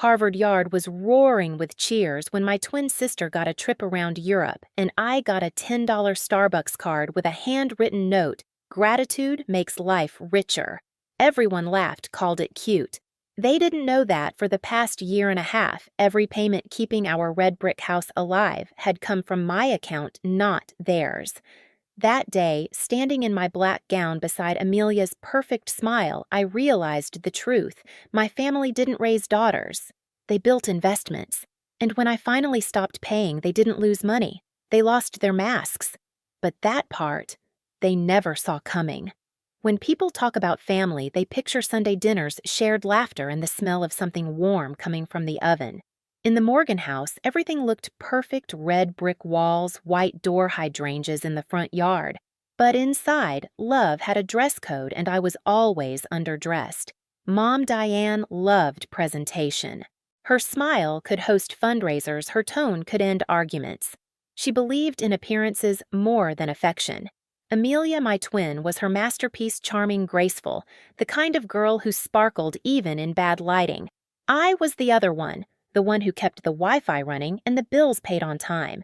Harvard Yard was roaring with cheers when my twin sister got a trip around Europe and I got a $10 Starbucks card with a handwritten note, "Gratitude makes life richer." Everyone laughed, called it cute. They didn't know that for the past year and a half, every payment keeping our red brick house alive had come from my account, not theirs. That day, standing in my black gown beside Amelia's perfect smile, I realized the truth. My family didn't raise daughters. They built investments. And when I finally stopped paying, they didn't lose money. They lost their masks. But that part, they never saw coming. When people talk about family, they picture Sunday dinners, shared laughter, and the smell of something warm coming from the oven. In the Morgan house, everything looked perfect: red brick walls, white door hydrangeas in the front yard. But inside, love had a dress code and I was always underdressed. Mom Diane loved presentation. Her smile could host fundraisers, her tone could end arguments. She believed in appearances more than affection. Amelia, my twin, was her masterpiece: charming, graceful, the kind of girl who sparkled even in bad lighting. I was the other one, the one who kept the Wi-Fi running and the bills paid on time.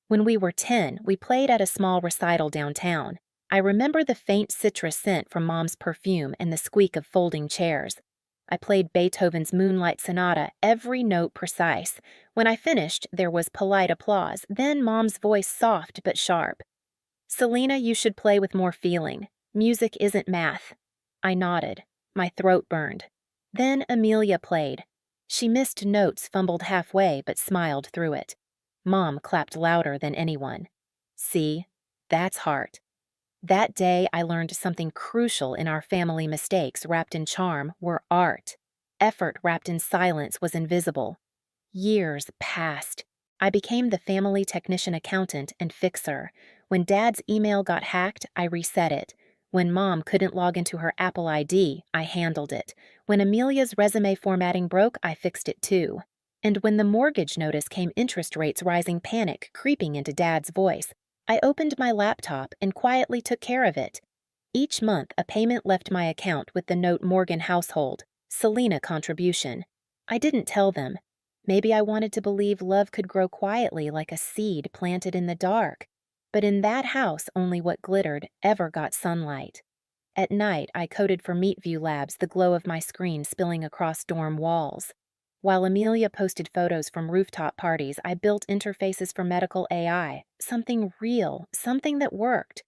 When we were 10, we played at a small recital downtown. I remember the faint citrus scent from Mom's perfume and the squeak of folding chairs. I played Beethoven's Moonlight Sonata, every note precise. When I finished, there was polite applause, then Mom's voice soft but sharp. "Selena, you should play with more feeling. Music isn't math." I nodded. My throat burned. Then Amelia played. She missed notes, fumbled halfway, but smiled through it. Mom clapped louder than anyone. See, that's heart. That day, I learned something crucial in our family: mistakes wrapped in charm were art. Effort wrapped in silence was invisible. Years passed. I became the family technician, accountant, and fixer. When Dad's email got hacked, I reset it. When Mom couldn't log into her Apple ID, I handled it. When Amelia's resume formatting broke, I fixed it too. And when the mortgage notice came, interest rates rising, panic creeping into Dad's voice, I opened my laptop and quietly took care of it. Each month, a payment left my account with the note: Morgan household, Selena contribution. I didn't tell them. Maybe I wanted to believe love could grow quietly like a seed planted in the dark. But in that house, only what glittered ever got sunlight. At night, I coded for Meetview Labs, the glow of my screen spilling across dorm walls. While Amelia posted photos from rooftop parties, I built interfaces for medical AI, something real, something that worked.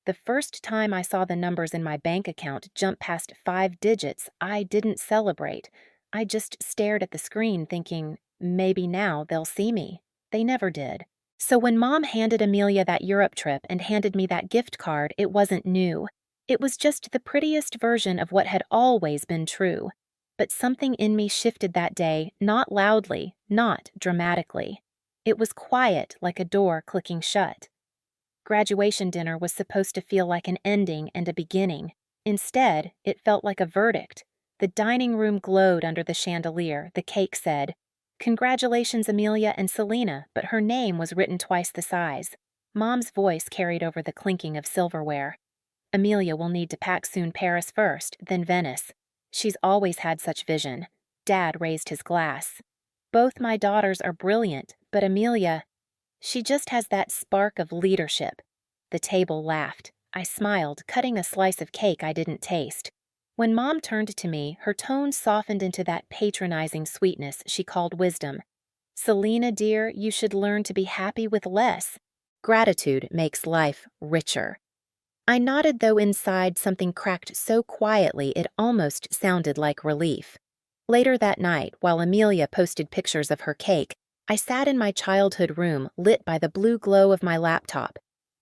The first time I saw the numbers in my bank account jump past 5 digits, I didn't celebrate. I just stared at the screen thinking, maybe now they'll see me. They never did. So when Mom handed Amelia that Europe trip and handed me that gift card, it wasn't new. It was just the prettiest version of what had always been true. But something in me shifted that day, not loudly, not dramatically. It was quiet, like a door clicking shut. Graduation dinner was supposed to feel like an ending and a beginning. Instead, it felt like a verdict. The dining room glowed under the chandelier. The cake said, "Congratulations, Amelia and Selena," but her name was written twice the size. Mom's voice carried over the clinking of silverware. "Amelia will need to pack soon. Paris first, then Venice. She's always had such vision." Dad raised his glass. "Both my daughters are brilliant, but Amelia, she just has that spark of leadership." The table laughed. I smiled, cutting a slice of cake I didn't taste. When Mom turned to me, her tone softened into that patronizing sweetness she called wisdom. "Selena, dear, you should learn to be happy with less. Gratitude makes life richer." I nodded, though inside something cracked so quietly it almost sounded like relief. Later that night, while Amelia posted pictures of her cake, I sat in my childhood room, lit by the blue glow of my laptop.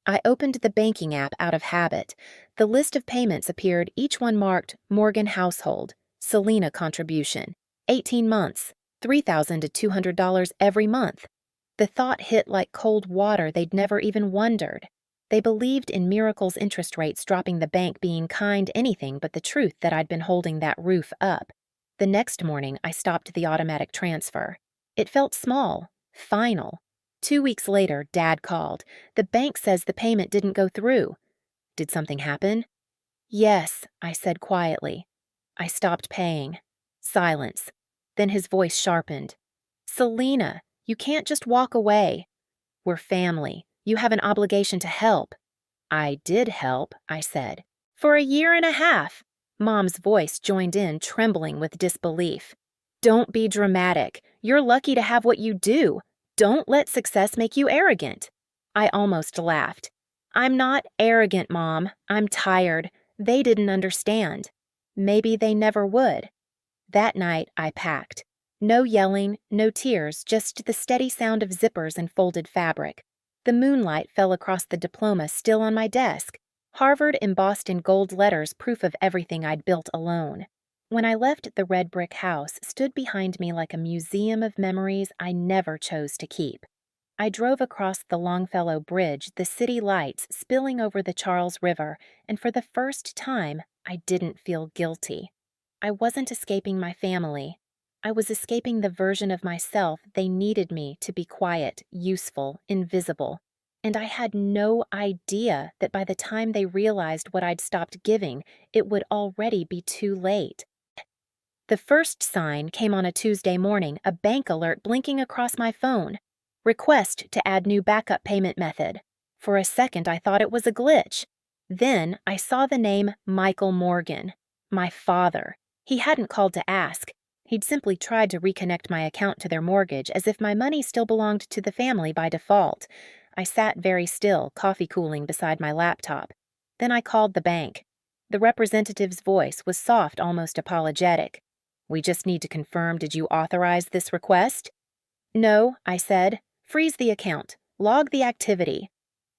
I opened the banking app out of habit. The list of payments appeared, each one marked Morgan household, Selena contribution, 18 months, $3,200 every month. The thought hit like cold water. They'd never even wondered. They believed in miracles, interest rates dropping, the bank being kind, anything but the truth that I'd been holding that roof up. The next morning, I stopped the automatic transfer. It felt small, final. 2 weeks later, Dad called. "The bank says the payment didn't go through." "Did something happen?" "Yes," I said quietly. "I stopped paying." Silence. Then his voice sharpened. Selena, you can't just walk away. We're family. You have an obligation to help. I did help, I said. For a year and a half. Mom's voice joined in, trembling with disbelief. Don't be dramatic. You're lucky to have what you do. Don't let success make you arrogant. I almost laughed. I'm not arrogant, Mom. I'm tired. They didn't understand. Maybe they never would. That night, I packed. No yelling, no tears, just the steady sound of zippers and folded fabric. The moonlight fell across the diploma still on my desk. Harvard embossed in gold letters, proof of everything I'd built alone. When I left, the red brick house stood behind me like a museum of memories I never chose to keep. I drove across the Longfellow Bridge, the city lights spilling over the Charles River, and for the first time, I didn't feel guilty. I wasn't escaping my family. I was escaping the version of myself they needed me to be quiet, useful, invisible. And I had no idea that by the time they realized what I'd stopped giving, it would already be too late. The first sign came on a Tuesday morning, a bank alert blinking across my phone. Request to add new backup payment method. For a second, I thought it was a glitch. Then I saw the name Michael Morgan, my father. He hadn't called to ask. He'd simply tried to reconnect my account to their mortgage as if my money still belonged to the family by default. I sat very still, coffee cooling beside my laptop. Then I called the bank. The representative's voice was soft, almost apologetic. We just need to confirm, did you authorize this request? No, I said. Freeze the account. Log the activity.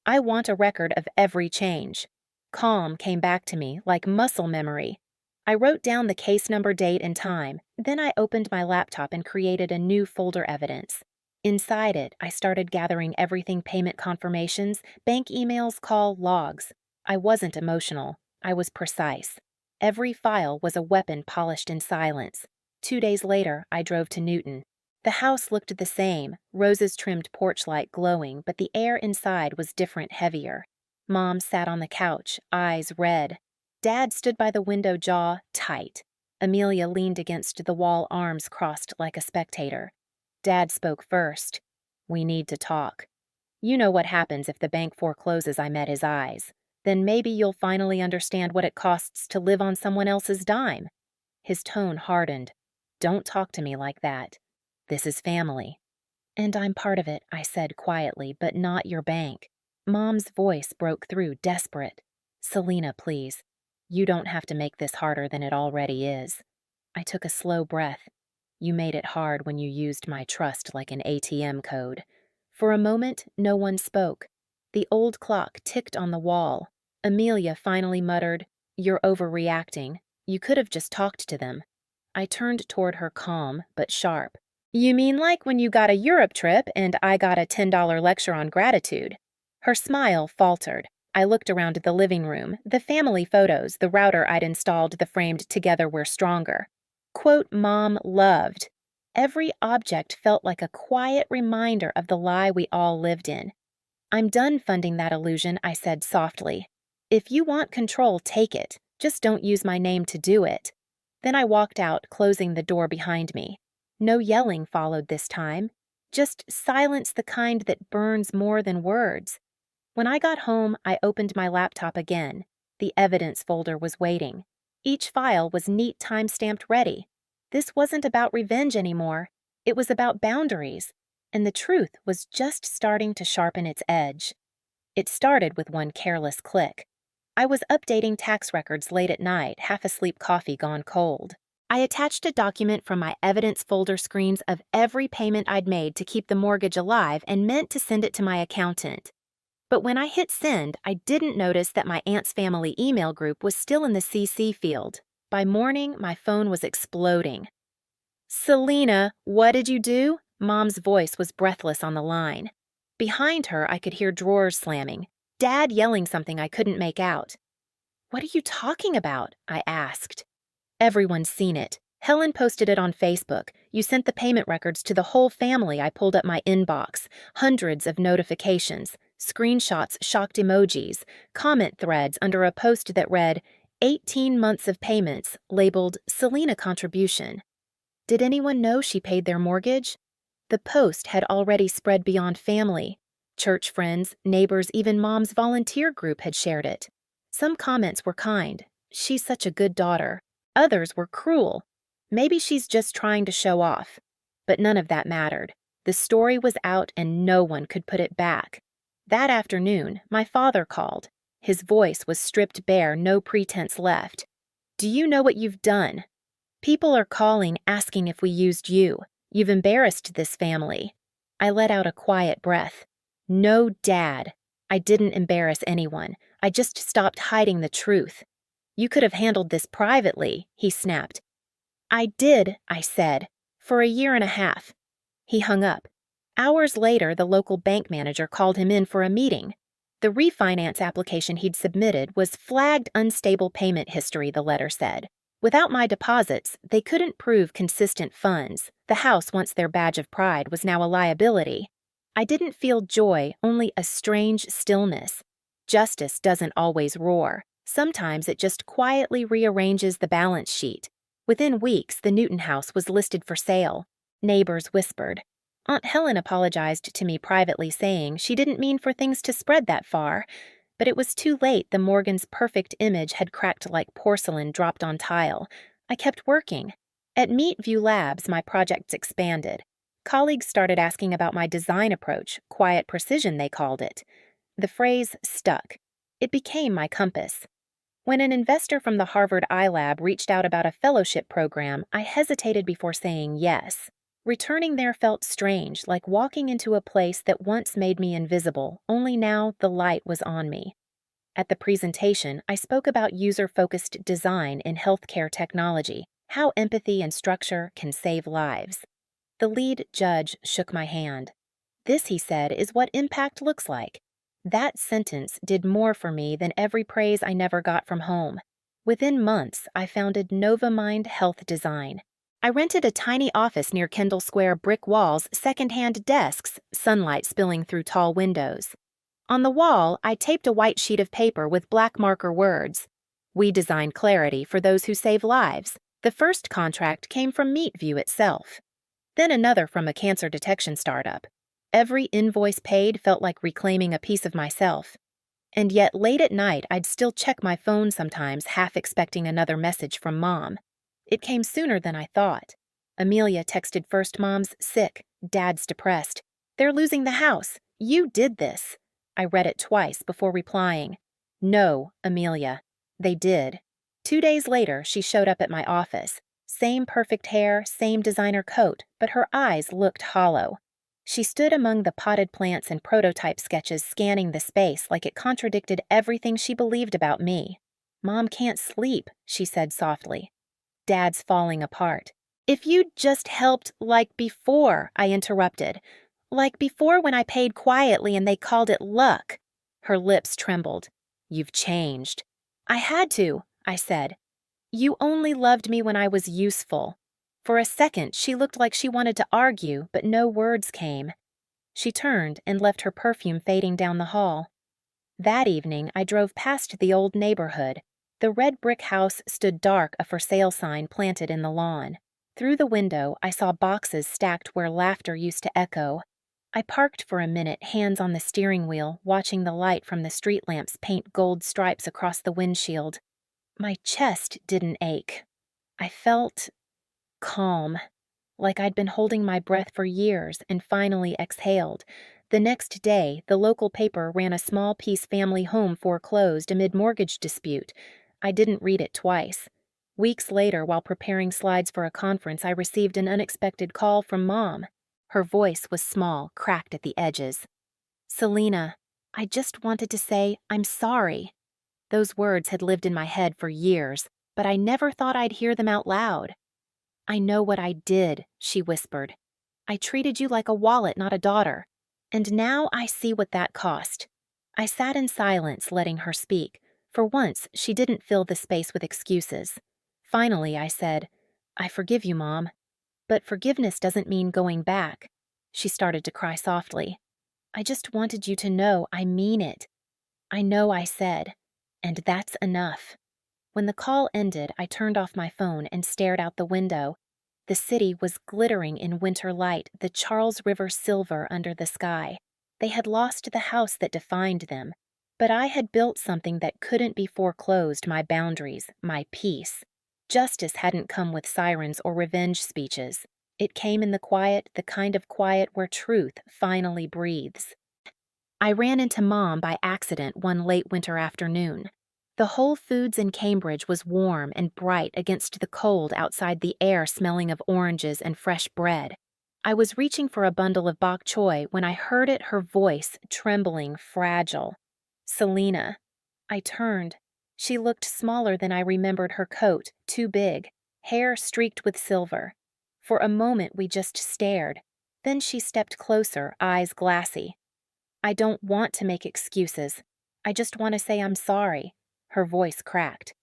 I want a record of every change. Calm came back to me, like muscle memory. I wrote down the case number, date, and time. Then I opened my laptop and created a new folder evidence. Inside it, I started gathering everything: payment confirmations, bank emails, call logs. I wasn't emotional. I was precise. Every file was a weapon polished in silence. 2 days later, I drove to Newton. The house looked the same, roses-trimmed porch light glowing, but the air inside was different, heavier. Mom sat on the couch, eyes red. Dad stood by the window, jaw tight. Amelia leaned against the wall, arms crossed like a spectator. Dad spoke first. We need to talk. You know what happens if the bank forecloses. I met his eyes. Then maybe you'll finally understand what it costs to live on someone else's dime. His tone hardened. Don't talk to me like that. This is family. And I'm part of it, I said quietly, but not your bank. Mom's voice broke through, desperate. Selena, please. You don't have to make this harder than it already is. I took a slow breath. You made it hard when you used my trust like an ATM code. For a moment, no one spoke. The old clock ticked on the wall. Amelia finally muttered, You're overreacting. You could have just talked to them. I turned toward her, calm but sharp. You mean like when you got a Europe trip and I got a $10 lecture on gratitude? Her smile faltered. I looked around the living room, the family photos, the router I'd installed, the framed "Together We're Stronger." Quote Mom loved. Every object felt like a quiet reminder of the lie we all lived in. I'm done funding that illusion, I said softly. If you want control, take it. Just don't use my name to do it. Then I walked out, closing the door behind me. No yelling followed this time. Just silence, the kind that burns more than words. When I got home, I opened my laptop again. The evidence folder was waiting. Each file was neat, time-stamped, ready. This wasn't about revenge anymore. It was about boundaries. And the truth was just starting to sharpen its edge. It started with one careless click. I was updating tax records late at night, half asleep, coffee gone cold. I attached a document from my evidence folder screens of every payment I'd made to keep the mortgage alive and meant to send it to my accountant. But when I hit send, I didn't notice that my aunt's family email group was still in the CC field. By morning, my phone was exploding. Selena, what did you do? Mom's voice was breathless on the line. Behind her, I could hear drawers slamming. Dad yelling something I couldn't make out. What are you talking about? I asked. Everyone's seen it. Helen posted it on Facebook. You sent the payment records to the whole family. I pulled up my inbox. Hundreds of notifications, screenshots, shocked emojis, comment threads under a post that read, 18 months of payments, labeled Selena contribution. Did anyone know she paid their mortgage? The post had already spread beyond family. Church friends, neighbors, even Mom's volunteer group had shared it. Some comments were kind. She's such a good daughter. Others were cruel. Maybe she's just trying to show off. But none of that mattered. The story was out and no one could put it back. That afternoon, my father called. His voice was stripped bare, no pretense left. "Do you know what you've done? People are calling, asking if we used you. You've embarrassed this family." I let out a quiet breath. No, Dad. I didn't embarrass anyone. I just stopped hiding the truth. "You could have handled this privately," he snapped. "I did," I said, "for a year and a half." He hung up. Hours later, the local bank manager called him in for a meeting. The refinance application he'd submitted was flagged unstable payment history, the letter said. Without my deposits, they couldn't prove consistent funds. The house, once their badge of pride, was now a liability. I didn't feel joy, only a strange stillness. Justice doesn't always roar. Sometimes it just quietly rearranges the balance sheet. Within weeks, the Newton house was listed for sale. Neighbors whispered. Aunt Helen apologized to me privately, saying she didn't mean for things to spread that far. But it was too late. The Morgans' perfect image had cracked like porcelain dropped on tile. I kept working. At Meatview Labs, my projects expanded. Colleagues started asking about my design approach, quiet precision they called it. The phrase stuck. It became my compass. When an investor from the Harvard iLab reached out about a fellowship program, I hesitated before saying yes. Returning there felt strange, like walking into a place that once made me invisible, only now the light was on me. At the presentation, I spoke about user-focused design in healthcare technology, how empathy and structure can save lives. The lead judge shook my hand. "This," he said, "is what impact looks like." That sentence did more for me than every praise I never got from home. Within months, I founded NovaMind Health Design. I rented a tiny office near Kendall Square, brick walls, second-hand desks, sunlight spilling through tall windows. On the wall, I taped a white sheet of paper with black marker words. "We design clarity for those who save lives." The first contract came from Meatview itself. Then another from a cancer detection startup. Every invoice paid felt like reclaiming a piece of myself. And yet, late at night, I'd still check my phone sometimes, half expecting another message from Mom. It came sooner than I thought. Amelia texted first, "Mom's sick. Dad's depressed. They're losing the house. You did this." I read it twice before replying. "No, Amelia. They did." 2 days later, she showed up at my office. Same perfect hair, same designer coat, but her eyes looked hollow. She stood among the potted plants and prototype sketches, scanning the space like it contradicted everything she believed about me. "Mom can't sleep," she said softly. "Dad's falling apart." "If you'd just helped like before," I interrupted. "Like before when I paid quietly and they called it luck." Her lips trembled. "You've changed." "I had to," I said. "You only loved me when I was useful." For a second, she looked like she wanted to argue, but no words came. She turned and left her perfume fading down the hall. That evening, I drove past the old neighborhood. The red brick house stood dark, a for sale sign planted in the lawn. Through the window, I saw boxes stacked where laughter used to echo. I parked for a minute, hands on the steering wheel, watching the light from the street lamps paint gold stripes across the windshield. My chest didn't ache. I felt calm, like I'd been holding my breath for years and finally exhaled. The next day, the local paper ran a small-piece family home foreclosed amid mortgage dispute. I didn't read it twice. Weeks later, while preparing slides for a conference, I received an unexpected call from Mom. Her voice was small, cracked at the edges. "Selena, I just wanted to say I'm sorry." Those words had lived in my head for years, but I never thought I'd hear them out loud. "I know what I did," she whispered. "I treated you like a wallet, not a daughter. And now I see what that cost." I sat in silence, letting her speak. For once, she didn't fill the space with excuses. Finally, I said, "I forgive you, Mom. But forgiveness doesn't mean going back." She started to cry softly. "I just wanted you to know I mean it." "I know," I said. "And that's enough." When the call ended, I turned off my phone and stared out the window. The city was glittering in winter light, the Charles River silver under the sky. They had lost the house that defined them, but I had built something that couldn't be foreclosed, my boundaries, my peace. Justice hadn't come with sirens or revenge speeches. It came in the quiet, the kind of quiet where truth finally breathes. I ran into Mom by accident one late winter afternoon. The Whole Foods in Cambridge was warm and bright against the cold outside, the air smelling of oranges and fresh bread. I was reaching for a bundle of bok choy when I heard it, her voice, trembling, fragile. Selena. I turned. She looked smaller than I remembered her coat, too big, hair streaked with silver. For a moment we just stared. Then she stepped closer, eyes glassy. I don't want to make excuses. I just want to say I'm sorry. Her voice cracked.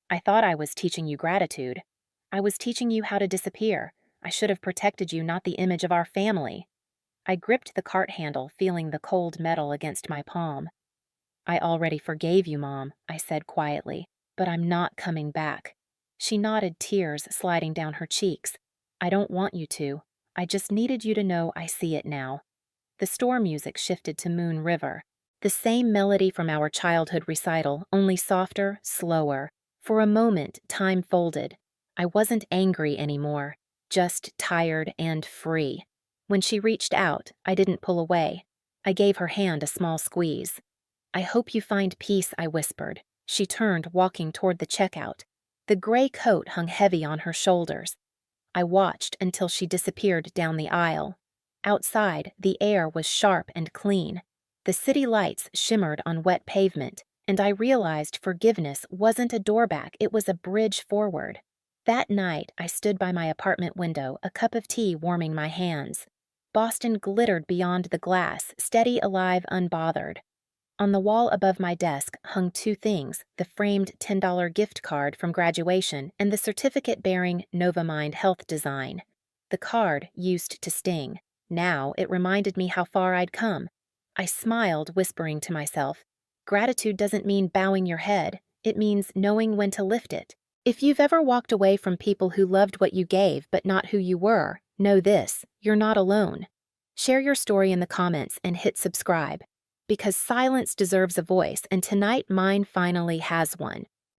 I thought I was teaching you gratitude. I was teaching you how to disappear. I should have protected you, not the image of our family. I gripped the cart handle, feeling the cold metal against my palm. I already forgave you, Mom, I said quietly, but I'm not coming back. She nodded, tears sliding down her cheeks. I don't want you to. I just needed you to know I see it now. The store music shifted to Moon River. The same melody from our childhood recital, only softer, slower. For a moment, time folded. I wasn't angry anymore, just tired and free. When she reached out, I didn't pull away. I gave her hand a small squeeze. I hope you find peace, I whispered. She turned, walking toward the checkout. The gray coat hung heavy on her shoulders. I watched until she disappeared down the aisle. Outside, the air was sharp and clean. The city lights shimmered on wet pavement, and I realized forgiveness wasn't a doorback, it was a bridge forward. That night, I stood by my apartment window, a cup of tea warming my hands. Boston glittered beyond the glass, steady, alive, unbothered. On the wall above my desk hung two things, the framed $10 gift card from graduation and the certificate bearing Novamind Health Design. The card used to sting. Now it reminded me how far I'd come. I smiled, whispering to myself, gratitude doesn't mean bowing your head. It means knowing when to lift it. If you've ever walked away from people who loved what you gave but not who you were, know this, you're not alone. Share your story in the comments and hit subscribe. Because silence deserves a voice, and tonight mine finally has one.